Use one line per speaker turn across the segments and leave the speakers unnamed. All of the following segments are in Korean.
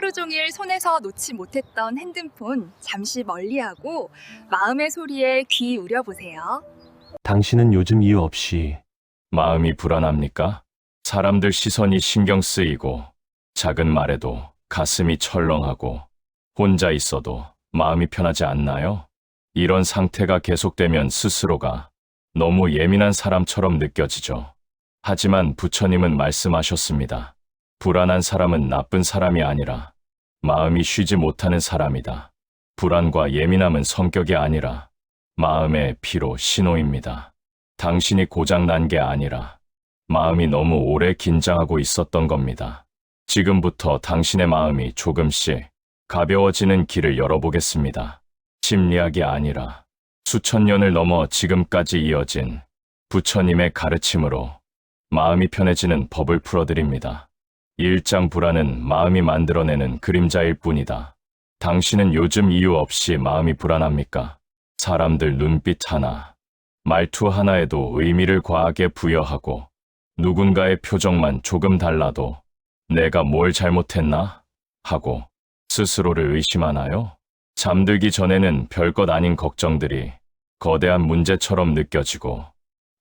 하루 종일 손에서 놓지 못했던 핸드폰 잠시 멀리하고 마음의 소리에 귀 우려보세요.
당신은 요즘 이유 없이
마음이 불안합니까? 사람들 시선이 신경 쓰이고 작은 말에도 가슴이 철렁하고 혼자 있어도 마음이 편하지 않나요? 이런 상태가 계속되면 스스로가 너무 예민한 사람처럼 느껴지죠. 하지만 부처님은 말씀하셨습니다. 불안한 사람은 나쁜 사람이 아니라 마음이 쉬지 못하는 사람이다. 불안과 예민함은 성격이 아니라 마음의 피로 신호입니다. 당신이 고장난 게 아니라 마음이 너무 오래 긴장하고 있었던 겁니다. 지금부터 당신의 마음이 조금씩 가벼워지는 길을 열어보겠습니다. 심리학이 아니라 수천 년을 넘어 지금까지 이어진 부처님의 가르침으로 마음이 편해지는 법을 풀어드립니다. 일장 불안은 마음이 만들어내는 그림자일 뿐이다. 당신은 요즘 이유 없이 마음이 불안합니까? 사람들 눈빛 하나, 말투 하나에도 의미를 과하게 부여하고 누군가의 표정만 조금 달라도 내가 뭘 잘못했나? 하고 스스로를 의심하나요? 잠들기 전에는 별것 아닌 걱정들이 거대한 문제처럼 느껴지고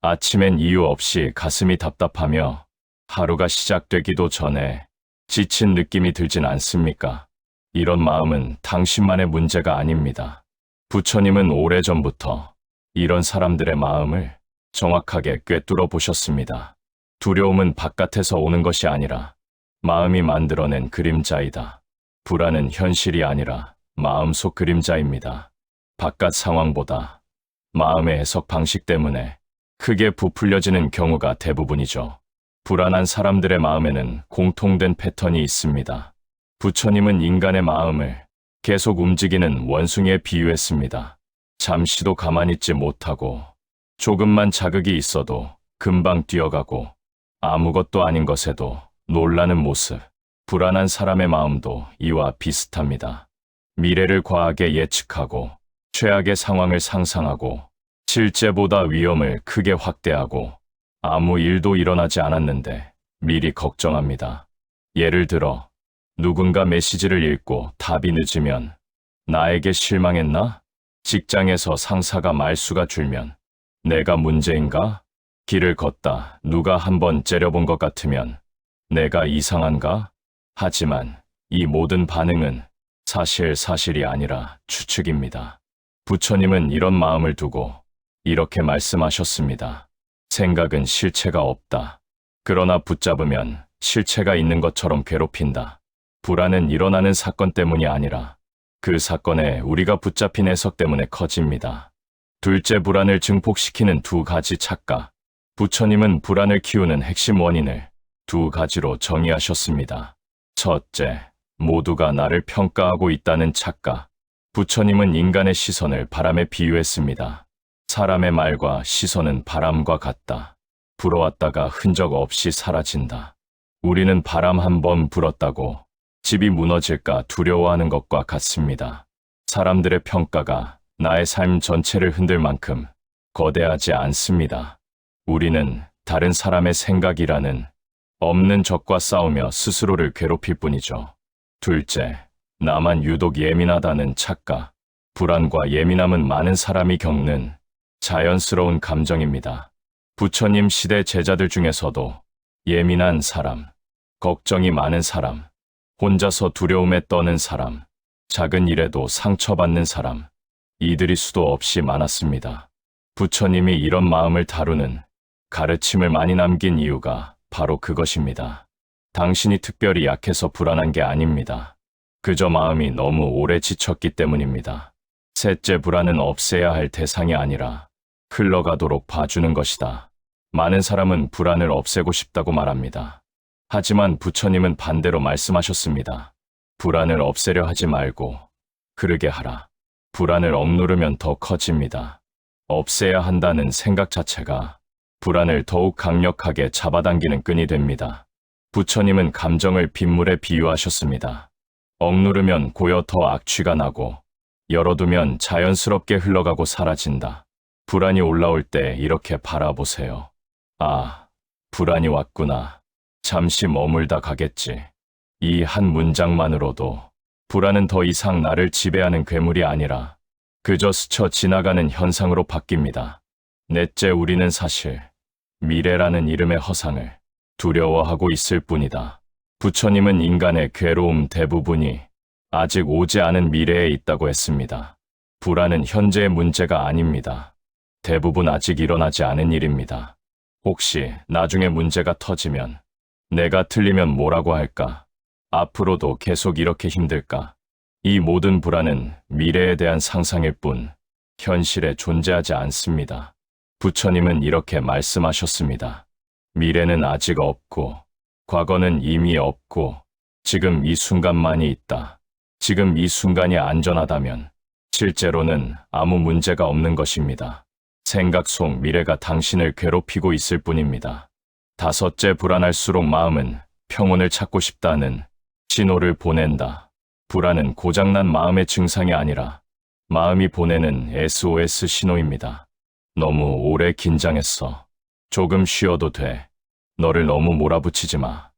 아침엔 이유 없이 가슴이 답답하며 하루가 시작되기도 전에 지친 느낌이 들진 않습니까? 이런 마음은 당신만의 문제가 아닙니다. 부처님은 오래전부터 이런 사람들의 마음을 정확하게 꿰뚫어 보셨습니다. 두려움은 바깥에서 오는 것이 아니라 마음이 만들어낸 그림자이다. 불안은 현실이 아니라 마음속 그림자입니다. 바깥 상황보다 마음의 해석 방식 때문에 크게 부풀려지는 경우가 대부분이죠. 불안한 사람들의 마음에는 공통된 패턴이 있습니다. 부처님은 인간의 마음을 계속 움직이는 원숭이에 비유했습니다. 잠시도 가만히 있지 못하고 조금만 자극이 있어도 금방 뛰어가고 아무것도 아닌 것에도 놀라는 모습. 불안한 사람의 마음도 이와 비슷합니다. 미래를 과하게 예측하고 최악의 상황을 상상하고 실제보다 위험을 크게 확대하고 아무 일도 일어나지 않았는데 미리 걱정합니다. 예를 들어 누군가 메시지를 읽고 답이 늦으면 나에게 실망했나? 직장에서 상사가 말수가 줄면 내가 문제인가? 길을 걷다 누가 한번 째려본 것 같으면 내가 이상한가? 하지만 이 모든 반응은 사실이 아니라 추측입니다. 부처님은 이런 마음을 두고 이렇게 말씀하셨습니다. 생각은 실체가 없다. 그러나 붙잡으면 실체가 있는 것처럼 괴롭힌다. 불안은 일어나는 사건 때문이 아니라 그 사건에 우리가 붙잡힌 해석 때문에 커집니다. 둘째, 불안을 증폭시키는 두 가지 착각. 부처님은 불안을 키우는 핵심 원인을 두 가지로 정의하셨습니다. 첫째, 모두가 나를 평가하고 있다는 착각. 부처님은 인간의 시선을 바람에 비유했습니다. 사람의 말과 시선은 바람과 같다. 불어왔다가 흔적 없이 사라진다. 우리는 바람 한 번 불었다고 집이 무너질까 두려워하는 것과 같습니다. 사람들의 평가가 나의 삶 전체를 흔들 만큼 거대하지 않습니다. 우리는 다른 사람의 생각이라는 없는 적과 싸우며 스스로를 괴롭힐 뿐이죠. 둘째, 나만 유독 예민하다는 착각. 불안과 예민함은 많은 사람이 겪는 자연스러운 감정입니다. 부처님 시대 제자들 중에서도 예민한 사람, 걱정이 많은 사람, 혼자서 두려움에 떠는 사람, 작은 일에도 상처받는 사람, 이들이 수도 없이 많았습니다. 부처님이 이런 마음을 다루는 가르침을 많이 남긴 이유가 바로 그것입니다. 당신이 특별히 약해서 불안한 게 아닙니다. 그저 마음이 너무 오래 지쳤기 때문입니다. 셋째, 불안은 없애야 할 대상이 아니라 흘러가도록 봐주는 것이다. 많은 사람은 불안을 없애고 싶다고 말합니다. 하지만 부처님은 반대로 말씀하셨습니다. 불안을 없애려 하지 말고 흐르게 하라. 불안을 억누르면 더 커집니다. 없애야 한다는 생각 자체가 불안을 더욱 강력하게 잡아당기는 끈이 됩니다. 부처님은 감정을 빗물에 비유하셨습니다. 억누르면 고여 더 악취가 나고 열어두면 자연스럽게 흘러가고 사라진다. 불안이 올라올 때 이렇게 바라보세요. 아, 불안이 왔구나. 잠시 머물다 가겠지. 이 한 문장만으로도 불안은 더 이상 나를 지배하는 괴물이 아니라 그저 스쳐 지나가는 현상으로 바뀝니다. 넷째, 우리는 사실 미래라는 이름의 허상을 두려워하고 있을 뿐이다. 부처님은 인간의 괴로움 대부분이 아직 오지 않은 미래에 있다고 했습니다. 불안은 현재의 문제가 아닙니다. 대부분 아직 일어나지 않은 일입니다. 혹시 나중에 문제가 터지면 내가 틀리면 뭐라고 할까? 앞으로도 계속 이렇게 힘들까? 이 모든 불안은 미래에 대한 상상일 뿐 현실에 존재하지 않습니다. 부처님은 이렇게 말씀하셨습니다. 미래는 아직 없고 과거는 이미 없고 지금 이 순간만이 있다. 지금 이 순간이 안전하다면 실제로는 아무 문제가 없는 것입니다. 생각 속 미래가 당신을 괴롭히고 있을 뿐입니다. 다섯째, 불안할수록 마음은 평온을 찾고 싶다는 신호를 보낸다. 불안은 고장난 마음의 증상이 아니라 마음이 보내는 SOS 신호입니다. 너무 오래 긴장했어. 조금 쉬어도 돼. 너를 너무 몰아붙이지 마.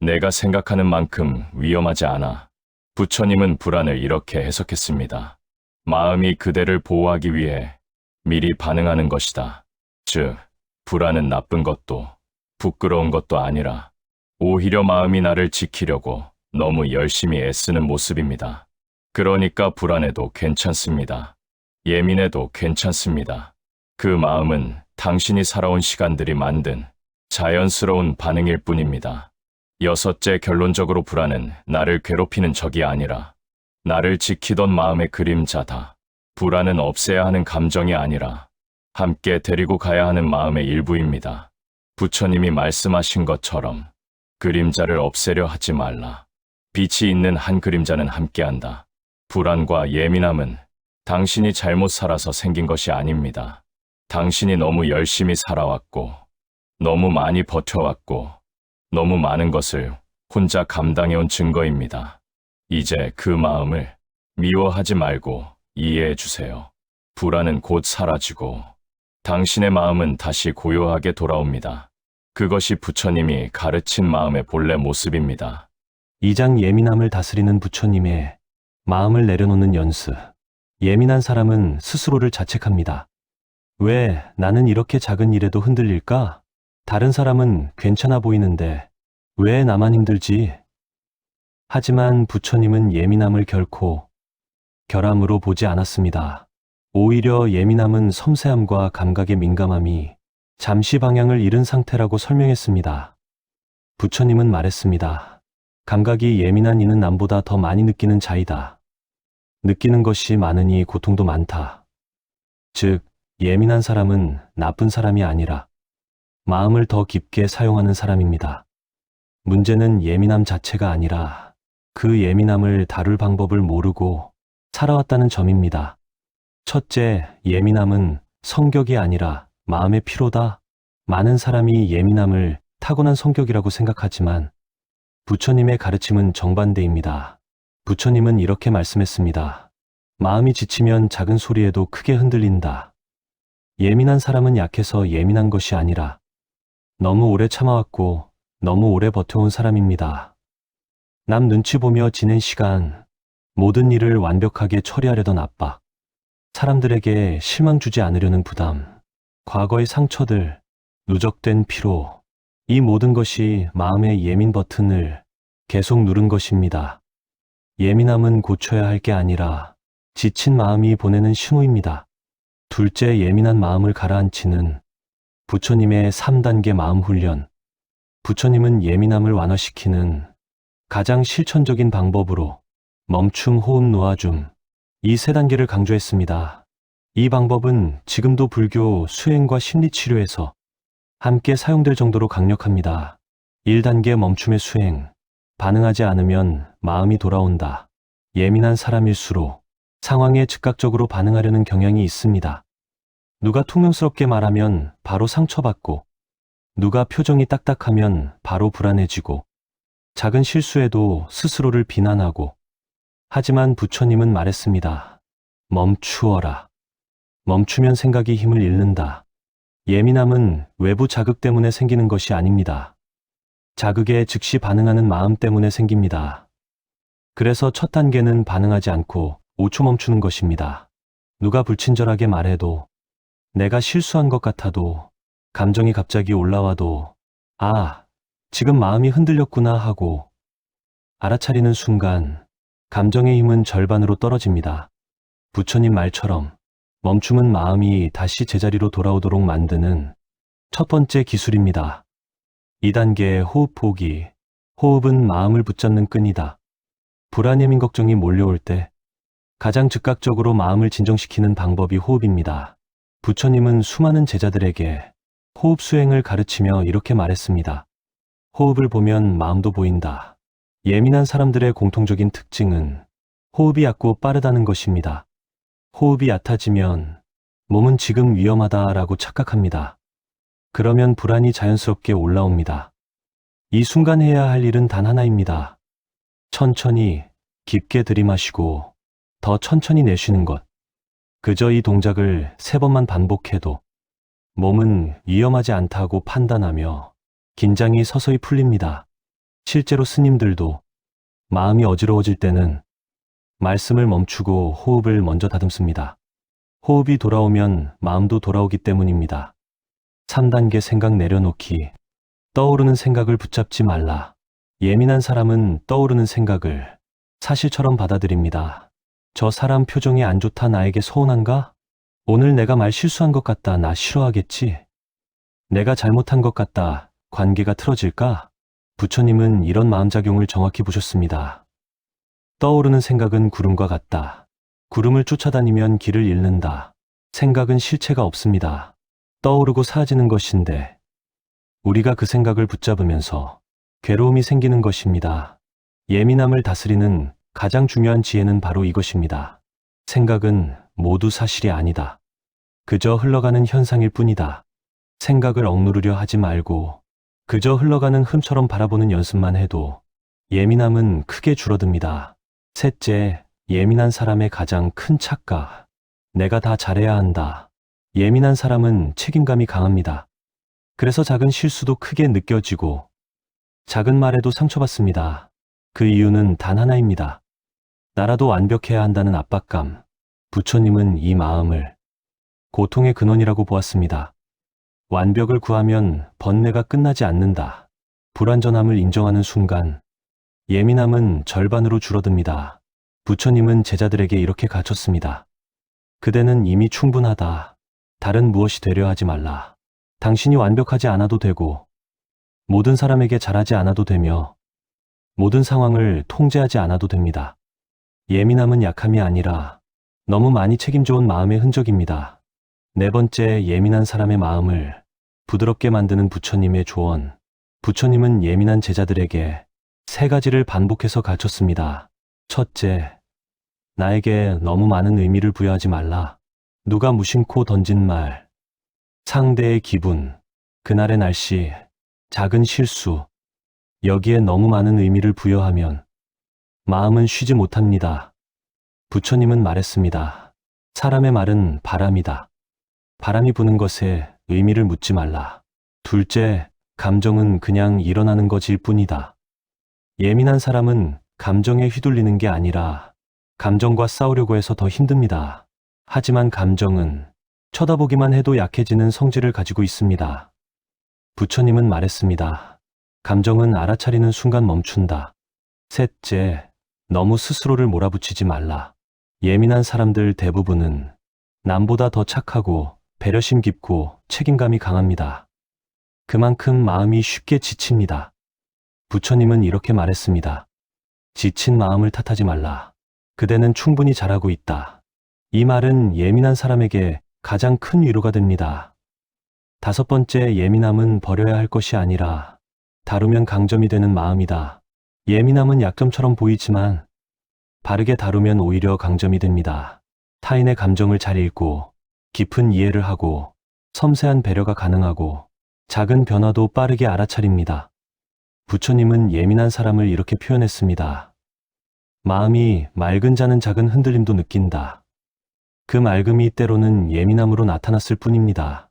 내가 생각하는 만큼 위험하지 않아. 부처님은 불안을 이렇게 해석했습니다. 마음이 그대를 보호하기 위해 미리 반응하는 것이다. 즉, 불안은 나쁜 것도 부끄러운 것도 아니라 오히려 마음이 나를 지키려고 너무 열심히 애쓰는 모습입니다. 그러니까 불안해도 괜찮습니다. 예민해도 괜찮습니다. 그 마음은 당신이 살아온 시간들이 만든 자연스러운 반응일 뿐입니다. 여섯째, 결론적으로 불안은 나를 괴롭히는 적이 아니라 나를 지키던 마음의 그림자다. 불안은 없애야 하는 감정이 아니라 함께 데리고 가야 하는 마음의 일부입니다. 부처님이 말씀하신 것처럼 그림자를 없애려 하지 말라. 빛이 있는 한 그림자는 함께한다. 불안과 예민함은 당신이 잘못 살아서 생긴 것이 아닙니다. 당신이 너무 열심히 살아왔고, 너무 많이 버텨왔고, 너무 많은 것을 혼자 감당해온 증거입니다. 이제 그 마음을 미워하지 말고 이해해 주세요. 불안은 곧 사라지고 당신의 마음은 다시 고요하게 돌아옵니다. 그것이 부처님이 가르친 마음의 본래 모습입니다.
2장, 예민함을 다스리는 부처님의 마음을 내려놓는 연습. 예민한 사람은 스스로를 자책합니다. 왜 나는 이렇게 작은 일에도 흔들릴까? 다른 사람은 괜찮아 보이는데 왜 나만 힘들지? 하지만 부처님은 예민함을 결코 결함으로 보지 않았습니다. 오히려 예민함은 섬세함과 감각의 민감함이 잠시 방향을 잃은 상태라고 설명했습니다. 부처님은 말했습니다. 감각이 예민한 이는 남보다 더 많이 느끼는 자이다. 느끼는 것이 많으니 고통도 많다. 즉, 예민한 사람은 나쁜 사람이 아니라 마음을 더 깊게 사용하는 사람입니다. 문제는 예민함 자체가 아니라 그 예민함을 다룰 방법을 모르고 살아왔다는 점입니다. 첫째, 예민함은 성격이 아니라 마음의 피로다. 많은 사람이 예민함을 타고난 성격이라고 생각하지만 부처님의 가르침은 정반대입니다. 부처님은 이렇게 말씀했습니다. 마음이 지치면 작은 소리에도 크게 흔들린다. 예민한 사람은 약해서 예민한 것이 아니라 너무 오래 참아왔고 너무 오래 버텨온 사람입니다. 남 눈치 보며 지낸 시간, 모든 일을 완벽하게 처리하려던 압박, 사람들에게 실망 주지 않으려는 부담, 과거의 상처들, 누적된 피로, 이 모든 것이 마음의 예민 버튼을 계속 누른 것입니다. 예민함은 고쳐야 할 게 아니라 지친 마음이 보내는 신호입니다. 둘째, 예민한 마음을 가라앉히는 부처님의 3단계 마음 훈련. 부처님은 예민함을 완화시키는 가장 실천적인 방법으로 멈춤, 호흡, 놓아줌, 이 3단계를 강조했습니다. 이 방법은 지금도 불교 수행과 심리치료에서 함께 사용될 정도로 강력합니다. 1단계 멈춤의 수행. 반응하지 않으면 마음이 돌아온다. 예민한 사람일수록 상황에 즉각적으로 반응하려는 경향이 있습니다. 누가 퉁명스럽게 말하면 바로 상처받고, 누가 표정이 딱딱하면 바로 불안해지고, 작은 실수에도 스스로를 비난하고, 하지만 부처님은 말했습니다. 멈추어라. 멈추면 생각이 힘을 잃는다. 예민함은 외부 자극 때문에 생기는 것이 아닙니다. 자극에 즉시 반응하는 마음 때문에 생깁니다. 그래서 첫 단계는 반응하지 않고 5초 멈추는 것입니다. 누가 불친절하게 말해도, 내가 실수한 것 같아도, 감정이 갑자기 올라와도, 아, 지금 마음이 흔들렸구나 하고 알아차리는 순간 감정의 힘은 절반으로 떨어집니다. 부처님 말처럼 멈춤은 마음이 다시 제자리로 돌아오도록 만드는 첫 번째 기술입니다. 2단계 호흡 포기. 호흡은 마음을 붙잡는 끈이다. 불안해민 걱정이 몰려올 때 가장 즉각적으로 마음을 진정시키는 방법이 호흡입니다. 부처님은 수많은 제자들에게 호흡 수행을 가르치며 이렇게 말했습니다. 호흡을 보면 마음도 보인다. 예민한 사람들의 공통적인 특징은 호흡이 얕고 빠르다는 것입니다. 호흡이 얕아지면 몸은 지금 위험하다라고 착각합니다. 그러면 불안이 자연스럽게 올라옵니다. 이 순간 해야 할 일은 단 하나입니다. 천천히 깊게 들이마시고 더 천천히 내쉬는 것. 그저 이 동작을 3번만 반복해도 몸은 위험하지 않다고 판단하며 긴장이 서서히 풀립니다. 실제로 스님들도 마음이 어지러워질 때는 말씀을 멈추고 호흡을 먼저 다듬습니다. 호흡이 돌아오면 마음도 돌아오기 때문입니다. 3단계 생각 내려놓기. 떠오르는 생각을 붙잡지 말라. 예민한 사람은 떠오르는 생각을 사실처럼 받아들입니다. 저 사람 표정이 안 좋다, 나에게 서운한가? 오늘 내가 말 실수한 것 같다, 나 싫어하겠지? 내가 잘못한 것 같다, 관계가 틀어질까? 부처님은 이런 마음작용을 정확히 보셨습니다. 떠오르는 생각은 구름과 같다. 구름을 쫓아다니면 길을 잃는다. 생각은 실체가 없습니다. 떠오르고 사라지는 것인데 우리가 그 생각을 붙잡으면서 괴로움이 생기는 것입니다. 예민함을 다스리는 가장 중요한 지혜는 바로 이것입니다. 생각은 모두 사실이 아니다. 그저 흘러가는 현상일 뿐이다. 생각을 억누르려 하지 말고 그저 흘러가는 흠처럼 바라보는 연습만 해도 예민함은 크게 줄어듭니다. 셋째, 예민한 사람의 가장 큰 착각. 내가 다 잘해야 한다. 예민한 사람은 책임감이 강합니다. 그래서 작은 실수도 크게 느껴지고 작은 말에도 상처받습니다. 그 이유는 단 하나입니다. 나라도 완벽해야 한다는 압박감. 부처님은 이 마음을 고통의 근원이라고 보았습니다. 완벽을 구하면 번뇌가 끝나지 않는다. 불완전함을 인정하는 순간 예민함은 절반으로 줄어듭니다. 부처님은 제자들에게 이렇게 가르쳤습니다. 그대는 이미 충분하다. 다른 무엇이 되려 하지 말라. 당신이 완벽하지 않아도 되고 모든 사람에게 잘하지 않아도 되며 모든 상황을 통제하지 않아도 됩니다. 예민함은 약함이 아니라 너무 많이 책임져온 마음의 흔적입니다. 4번째, 예민한 사람의 마음을 부드럽게 만드는 부처님의 조언. 부처님은 예민한 제자들에게 3가지를 반복해서 가르쳤습니다. 첫째, 나에게 너무 많은 의미를 부여하지 말라. 누가 무심코 던진 말, 상대의 기분, 그날의 날씨, 작은 실수, 여기에 너무 많은 의미를 부여하면 마음은 쉬지 못합니다. 부처님은 말했습니다. 사람의 말은 바람이다. 바람이 부는 것에 의미를 묻지 말라. 둘째, 감정은 그냥 일어나는 것일 뿐이다. 예민한 사람은 감정에 휘둘리는 게 아니라 감정과 싸우려고 해서 더 힘듭니다. 하지만 감정은 쳐다보기만 해도 약해지는 성질을 가지고 있습니다. 부처님은 말했습니다. 감정은 알아차리는 순간 멈춘다. 셋째, 너무 스스로를 몰아붙이지 말라. 예민한 사람들 대부분은 남보다 더 착하고 배려심 깊고 책임감이 강합니다. 그만큼 마음이 쉽게 지칩니다. 부처님은 이렇게 말했습니다. 지친 마음을 탓하지 말라. 그대는 충분히 잘하고 있다. 이 말은 예민한 사람에게 가장 큰 위로가 됩니다. 5번째, 예민함은 버려야 할 것이 아니라 다루면 강점이 되는 마음이다. 예민함은 약점처럼 보이지만 바르게 다루면 오히려 강점이 됩니다. 타인의 감정을 잘 읽고 깊은 이해를 하고 섬세한 배려가 가능하고 작은 변화도 빠르게 알아차립니다. 부처님은 예민한 사람을 이렇게 표현했습니다. 마음이 맑은 자는 작은 흔들림도 느낀다. 그 맑음이 때로는 예민함으로 나타났을 뿐입니다.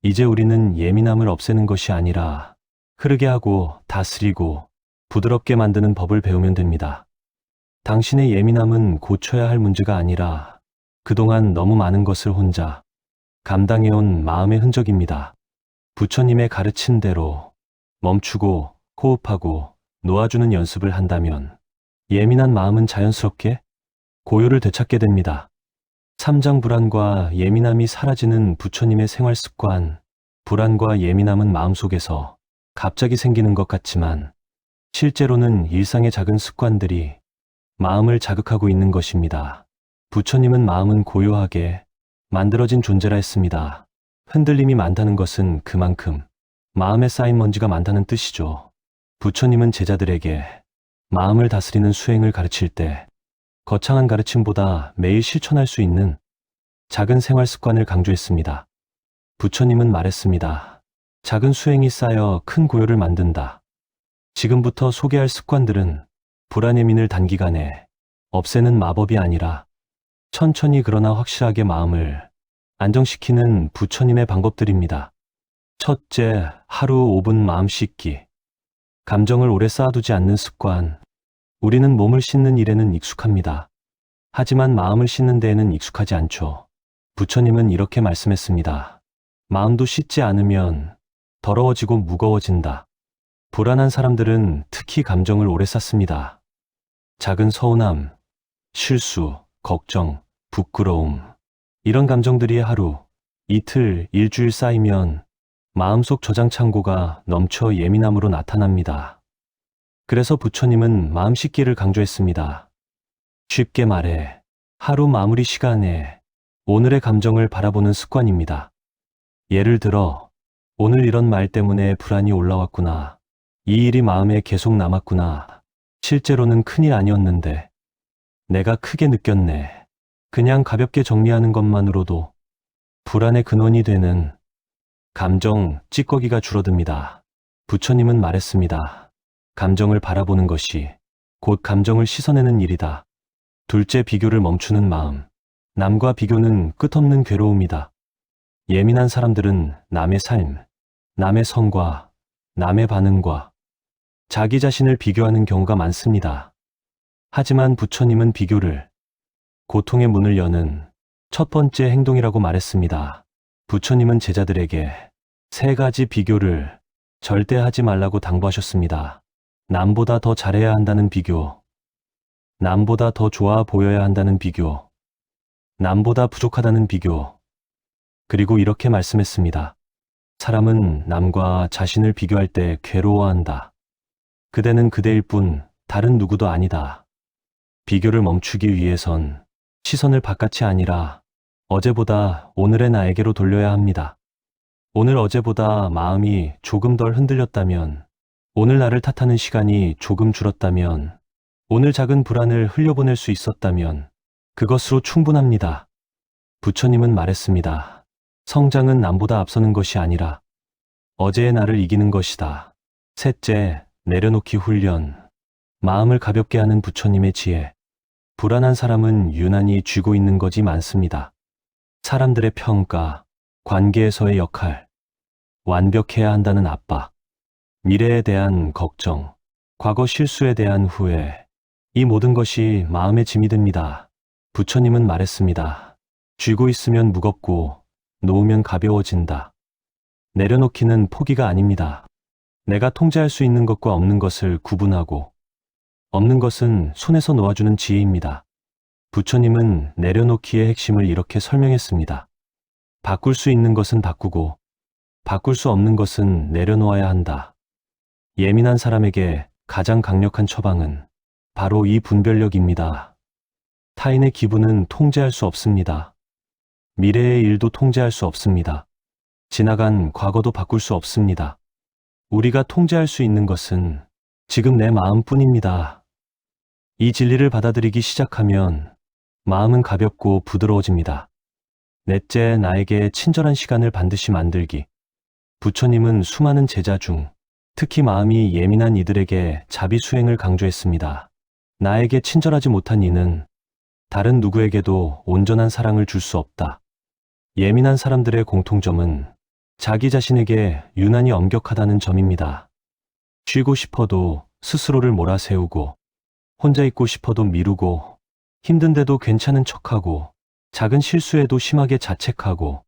이제 우리는 예민함을 없애는 것이 아니라 흐르게 하고 다스리고 부드럽게 만드는 법을 배우면 됩니다. 당신의 예민함은 고쳐야 할 문제가 아니라 그동안 너무 많은 것을 혼자 감당해온 마음의 흔적입니다. 부처님의 가르친 대로 멈추고 호흡하고 놓아주는 연습을 한다면 예민한 마음은 자연스럽게 고요를 되찾게 됩니다. 3장 불안과 예민함이 사라지는 부처님의 생활 습관. 불안과 예민함은 마음속에서 갑자기 생기는 것 같지만 실제로는 일상의 작은 습관들이 마음을 자극하고 있는 것입니다. 부처님은 마음은 고요하게 만들어진 존재라 했습니다. 흔들림이 많다는 것은 그만큼 마음에 쌓인 먼지가 많다는 뜻이죠. 부처님은 제자들에게 마음을 다스리는 수행을 가르칠 때 거창한 가르침보다 매일 실천할 수 있는 작은 생활 습관을 강조했습니다. 부처님은 말했습니다. 작은 수행이 쌓여 큰 고요를 만든다. 지금부터 소개할 습관들은 불안의 민을 단기간에 없애는 마법이 아니라 천천히 그러나 확실하게 마음을 안정시키는 부처님의 방법들입니다. 첫째, 하루 5분 마음 씻기. 감정을 오래 쌓아두지 않는 습관. 우리는 몸을 씻는 일에는 익숙합니다. 하지만 마음을 씻는 데에는 익숙하지 않죠. 부처님은 이렇게 말씀했습니다. 마음도 씻지 않으면 더러워지고 무거워진다. 불안한 사람들은 특히 감정을 오래 쌓습니다. 작은 서운함, 실수, 걱정, 부끄러움. 이런 감정들이 하루, 이틀, 일주일 쌓이면 마음속 저장 창고가 넘쳐 예민함으로 나타납니다. 그래서 부처님은 마음 씻기를 강조했습니다. 쉽게 말해 하루 마무리 시간에 오늘의 감정을 바라보는 습관입니다. 예를 들어 오늘 이런 말 때문에 불안이 올라왔구나. 이 일이 마음에 계속 남았구나. 실제로는 큰일 아니었는데 내가 크게 느꼈네. 그냥 가볍게 정리하는 것만으로도 불안의 근원이 되는 감정 찌꺼기가 줄어듭니다. 부처님은 말했습니다. 감정을 바라보는 것이 곧 감정을 씻어내는 일이다. 둘째, 비교를 멈추는 마음. 남과 비교는 끝없는 괴로움이다. 예민한 사람들은 남의 삶, 남의 성과, 남의 반응과 자기 자신을 비교하는 경우가 많습니다. 하지만 부처님은 비교를 고통의 문을 여는 첫 번째 행동이라고 말했습니다. 부처님은 제자들에게 3가지 비교를 절대 하지 말라고 당부하셨습니다. 남보다 더 잘해야 한다는 비교, 남보다 더 좋아 보여야 한다는 비교, 남보다 부족하다는 비교. 그리고 이렇게 말씀했습니다. 사람은 남과 자신을 비교할 때 괴로워한다. 그대는 그대일 뿐 다른 누구도 아니다. 비교를 멈추기 위해선 시선을 바깥이 아니라 어제보다 오늘의 나에게로 돌려야 합니다. 오늘 어제보다 마음이 조금 덜 흔들렸다면, 오늘 나를 탓하는 시간이 조금 줄었다면, 오늘 작은 불안을 흘려보낼 수 있었다면 그것으로 충분합니다. 부처님은 말했습니다. 성장은 남보다 앞서는 것이 아니라 어제의 나를 이기는 것이다. 셋째, 내려놓기 훈련. 마음을 가볍게 하는 부처님의 지혜. 불안한 사람은 유난히 쥐고 있는 것이 많습니다. 사람들의 평가, 관계에서의 역할, 완벽해야 한다는 압박, 미래에 대한 걱정, 과거 실수에 대한 후회, 이 모든 것이 마음에 짐이 됩니다. 부처님은 말했습니다. 쥐고 있으면 무겁고 놓으면 가벼워진다. 내려놓기는 포기가 아닙니다. 내가 통제할 수 있는 것과 없는 것을 구분하고 없는 것은 손에서 놓아주는 지혜입니다. 부처님은 내려놓기의 핵심을 이렇게 설명했습니다. 바꿀 수 있는 것은 바꾸고 바꿀 수 없는 것은 내려놓아야 한다. 예민한 사람에게 가장 강력한 처방은 바로 이 분별력입니다. 타인의 기분은 통제할 수 없습니다. 미래의 일도 통제할 수 없습니다. 지나간 과거도 바꿀 수 없습니다. 우리가 통제할 수 있는 것은 지금 내 마음뿐입니다. 이 진리를 받아들이기 시작하면 마음은 가볍고 부드러워집니다. 넷째, 나에게 친절한 시간을 반드시 만들기. 부처님은 수많은 제자 중 특히 마음이 예민한 이들에게 자비 수행을 강조했습니다. 나에게 친절하지 못한 이는 다른 누구에게도 온전한 사랑을 줄 수 없다. 예민한 사람들의 공통점은 자기 자신에게 유난히 엄격하다는 점입니다. 쉬고 싶어도 스스로를 몰아세우고, 혼자 있고 싶어도 미루고, 힘든데도 괜찮은 척하고, 작은 실수에도 심하게 자책하고,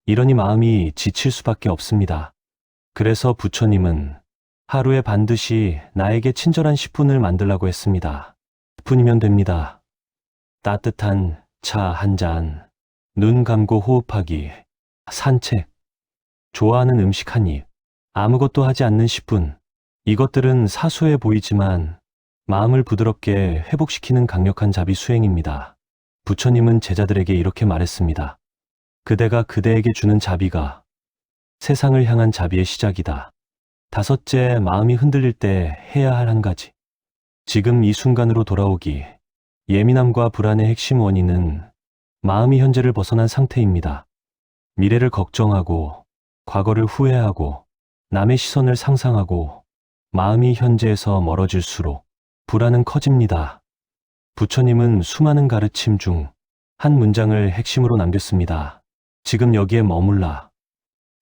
이러니 마음이 지칠 수밖에 없습니다. 그래서 부처님은 하루에 반드시 나에게 친절한 10분을 만들라고 했습니다. 10분이면 됩니다. 따뜻한 차 한 잔, 눈 감고 호흡하기, 산책, 좋아하는 음식 한 입, 아무것도 하지 않는 10분. 이것들은 사소해 보이지만 마음을 부드럽게 회복시키는 강력한 자비 수행입니다. 부처님은 제자들에게 이렇게 말했습니다. 그대가 그대에게 주는 자비가 세상을 향한 자비의 시작이다. 다섯째, 마음이 흔들릴 때 해야 할 한 가지. 지금 이 순간으로 돌아오기. 예민함과 불안의 핵심 원인은 마음이 현재를 벗어난 상태입니다. 미래를 걱정하고, 과거를 후회하고, 남의 시선을 상상하고, 마음이 현재에서 멀어질수록 불안은 커집니다. 부처님은 수많은 가르침 중 한 문장을 핵심으로 남겼습니다. 지금 여기에 머물라.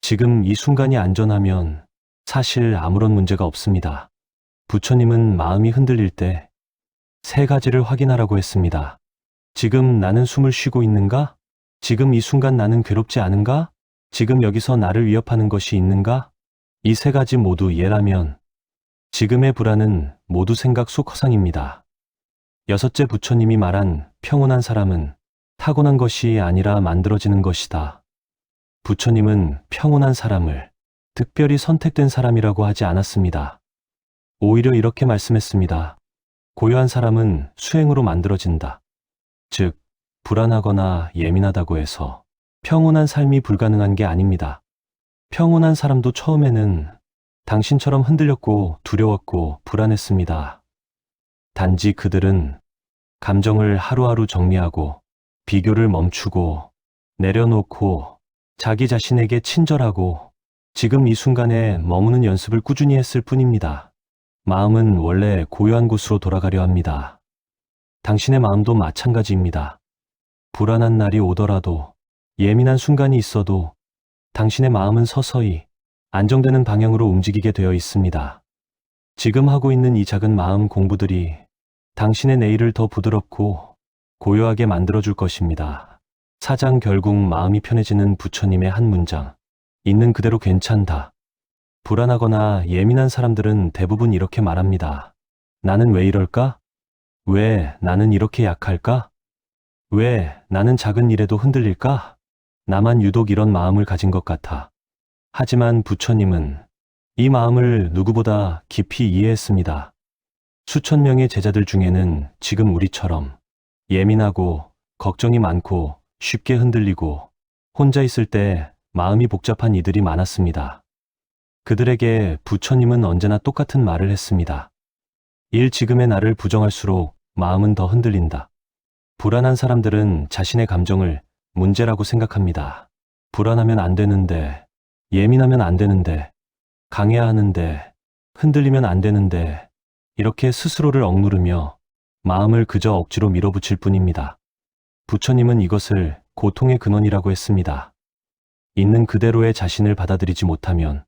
지금 이 순간이 안전하면 사실 아무런 문제가 없습니다. 부처님은 마음이 흔들릴 때 세 가지를 확인하라고 했습니다. 지금 나는 숨을 쉬고 있는가? 지금 이 순간 나는 괴롭지 않은가? 지금 여기서 나를 위협하는 것이 있는가? 이 세 가지 모두 예라면 지금의 불안은 모두 생각 속 허상입니다. 여섯째, 부처님이 말한 평온한 사람은 타고난 것이 아니라 만들어지는 것이다. 부처님은 평온한 사람을 특별히 선택된 사람이라고 하지 않았습니다. 오히려 이렇게 말씀했습니다. 고요한 사람은 수행으로 만들어진다. 즉, 불안하거나 예민하다고 해서 평온한 삶이 불가능한 게 아닙니다. 평온한 사람도 처음에는 당신처럼 흔들렸고 두려웠고 불안했습니다. 단지 그들은 감정을 하루하루 정리하고 비교를 멈추고 내려놓고 자기 자신에게 친절하고 지금 이 순간에 머무는 연습을 꾸준히 했을 뿐입니다. 마음은 원래 고요한 곳으로 돌아가려 합니다. 당신의 마음도 마찬가지입니다. 불안한 날이 오더라도 예민한 순간이 있어도 당신의 마음은 서서히 안정되는 방향으로 움직이게 되어 있습니다. 지금 하고 있는 이 작은 마음 공부들이 당신의 내일을 더 부드럽고 고요하게 만들어줄 것입니다. 사장, 결국 마음이 편해지는 부처님의 한 문장. 있는 그대로 괜찮다. 불안하거나 예민한 사람들은 대부분 이렇게 말합니다. 나는 왜 이럴까? 왜 나는 이렇게 약할까? 왜 나는 작은 일에도 흔들릴까? 나만 유독 이런 마음을 가진 것 같아. 하지만 부처님은 이 마음을 누구보다 깊이 이해했습니다. 수천 명의 제자들 중에는 지금 우리처럼 예민하고 걱정이 많고 쉽게 흔들리고 혼자 있을 때 마음이 복잡한 이들이 많았습니다. 그들에게 부처님은 언제나 똑같은 말을 했습니다. 지금의 나를 부정할수록 마음은 더 흔들린다. 불안한 사람들은 자신의 감정을 문제라고 생각합니다. 불안하면 안 되는데, 예민하면 안 되는데, 강해야 하는데, 흔들리면 안 되는데, 이렇게 스스로를 억누르며 마음을 그저 억지로 밀어붙일 뿐입니다. 부처님은 이것을 고통의 근원이라고 했습니다. 있는 그대로의 자신을 받아들이지 못하면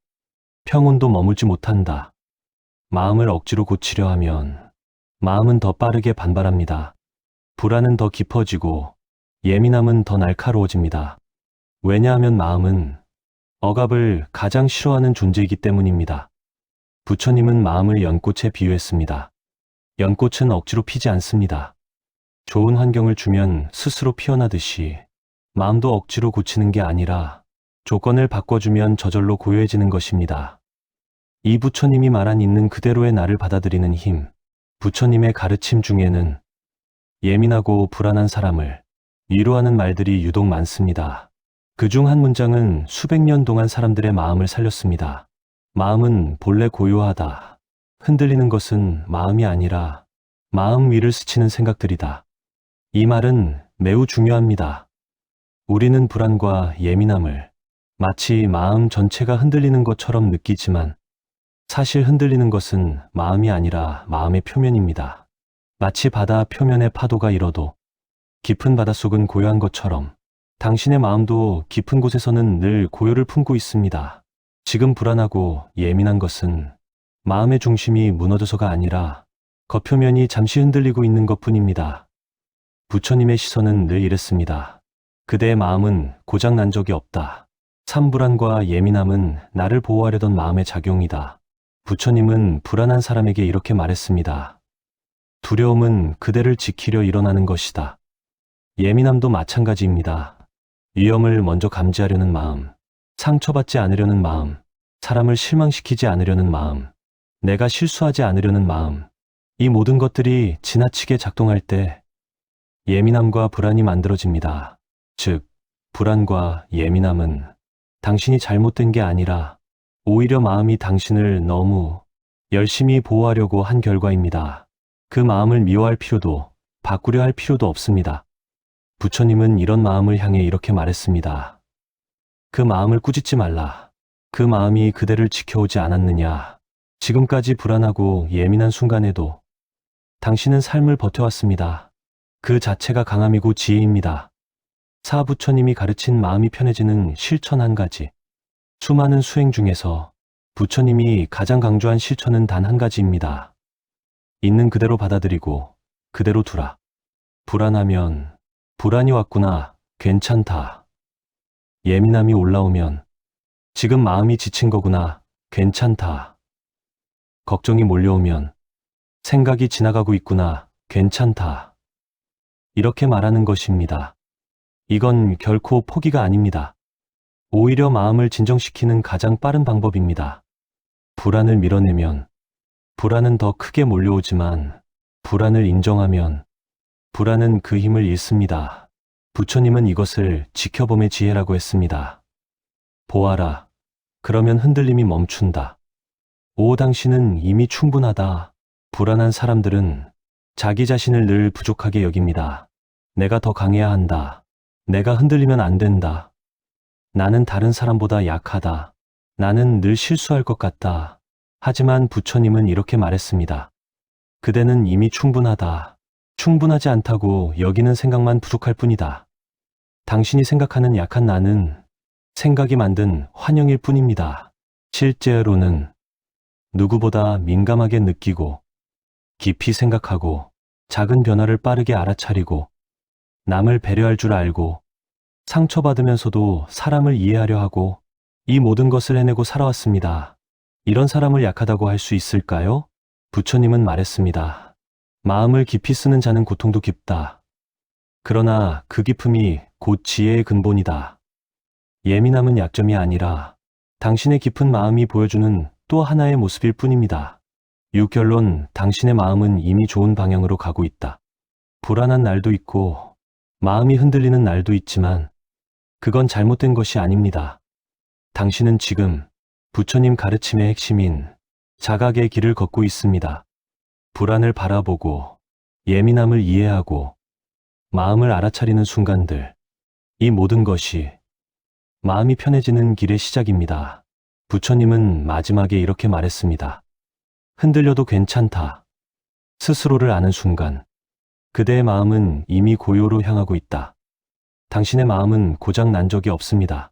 평온도 머물지 못한다. 마음을 억지로 고치려 하면 마음은 더 빠르게 반발합니다. 불안은 더 깊어지고 예민함은 더 날카로워집니다. 왜냐하면 마음은 억압을 가장 싫어하는 존재이기 때문입니다. 부처님은 마음을 연꽃에 비유했습니다. 연꽃은 억지로 피지 않습니다. 좋은 환경을 주면 스스로 피어나듯이 마음도 억지로 고치는 게 아니라 조건을 바꿔주면 저절로 고요해지는 것입니다. 이 부처님이 말한 있는 그대로의 나를 받아들이는 힘, 부처님의 가르침 중에는 예민하고 불안한 사람을 위로하는 말들이 유독 많습니다. 그중 한 문장은 수백 년 동안 사람들의 마음을 살렸습니다. 마음은 본래 고요하다. 흔들리는 것은 마음이 아니라 마음 위를 스치는 생각들이다. 이 말은 매우 중요합니다. 우리는 불안과 예민함을 마치 마음 전체가 흔들리는 것처럼 느끼지만 사실 흔들리는 것은 마음이 아니라 마음의 표면입니다. 마치 바다 표면의 파도가 일어도 깊은 바닷속은 고요한 것처럼 당신의 마음도 깊은 곳에서는 늘 고요를 품고 있습니다. 지금 불안하고 예민한 것은 마음의 중심이 무너져서가 아니라 겉표면이 잠시 흔들리고 있는 것뿐입니다. 부처님의 시선은 늘 이랬습니다. 그대의 마음은 고장 난 적이 없다. 참불안과 예민함은 나를 보호하려던 마음의 작용이다. 부처님은 불안한 사람에게 이렇게 말했습니다. 두려움은 그대를 지키려 일어나는 것이다. 예민함도 마찬가지입니다. 위험을 먼저 감지하려는 마음, 상처받지 않으려는 마음, 사람을 실망시키지 않으려는 마음, 내가 실수하지 않으려는 마음, 이 모든 것들이 지나치게 작동할 때 예민함과 불안이 만들어집니다. 즉, 불안과 예민함은 당신이 잘못된 게 아니라 오히려 마음이 당신을 너무 열심히 보호하려고 한 결과입니다. 그 마음을 미워할 필요도 바꾸려 할 필요도 없습니다. 부처님은 이런 마음을 향해 이렇게 말했습니다. 그 마음을 꾸짖지 말라. 그 마음이 그대를 지켜오지 않았느냐. 지금까지 불안하고 예민한 순간에도 당신은 삶을 버텨왔습니다. 그 자체가 강함이고 지혜입니다. 사부처님이 가르친 마음이 편해지는 실천 한 가지. 수많은 수행 중에서 부처님이 가장 강조한 실천은 단 한 가지입니다. 있는 그대로 받아들이고 그대로 두라. 불안하면 불안이 왔구나. 괜찮다. 예민함이 올라오면 지금 마음이 지친 거구나. 괜찮다. 걱정이 몰려오면 생각이 지나가고 있구나. 괜찮다. 이렇게 말하는 것입니다. 이건 결코 포기가 아닙니다. 오히려 마음을 진정시키는 가장 빠른 방법입니다. 불안을 밀어내면 불안은 더 크게 몰려오지만 불안을 인정하면 불안은 그 힘을 잃습니다. 부처님은 이것을 지켜봄의 지혜라고 했습니다. 보아라. 그러면 흔들림이 멈춘다. 오, 당신은 이미 충분하다. 불안한 사람들은 자기 자신을 늘 부족하게 여깁니다. 내가 더 강해야 한다. 내가 흔들리면 안 된다. 나는 다른 사람보다 약하다. 나는 늘 실수할 것 같다. 하지만 부처님은 이렇게 말했습니다. 그대는 이미 충분하다. 충분하지 않다고 여기는 생각만 부족할 뿐이다. 당신이 생각하는 약한 나는 생각이 만든 환영일 뿐입니다. 실제로는 누구보다 민감하게 느끼고 깊이 생각하고 작은 변화를 빠르게 알아차리고 남을 배려할 줄 알고 상처받으면서도 사람을 이해하려 하고 이 모든 것을 해내고 살아왔습니다. 이런 사람을 약하다고 할 수 있을까요? 부처님은 말했습니다. 마음을 깊이 쓰는 자는 고통도 깊다. 그러나 그 깊음이 곧 지혜의 근본이다. 예민함은 약점이 아니라 당신의 깊은 마음이 보여주는 또 하나의 모습일 뿐입니다. 유결론, 당신의 마음은 이미 좋은 방향으로 가고 있다. 불안한 날도 있고 마음이 흔들리는 날도 있지만 그건 잘못된 것이 아닙니다. 당신은 지금 부처님 가르침의 핵심인 자각의 길을 걷고 있습니다. 불안을 바라보고 예민함을 이해하고 마음을 알아차리는 순간들, 이 모든 것이 마음이 편해지는 길의 시작입니다. 부처님은 마지막에 이렇게 말했습니다. 흔들려도 괜찮다. 스스로를 아는 순간, 그대의 마음은 이미 고요로 향하고 있다. 당신의 마음은 고장 난 적이 없습니다.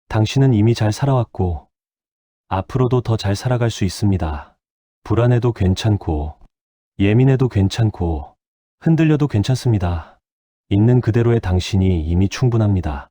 당신은 이미 잘 살아왔고, 앞으로도 더 잘 살아갈 수 있습니다. 불안해도 괜찮고, 예민해도 괜찮고, 흔들려도 괜찮습니다. 있는 그대로의 당신이 이미 충분합니다.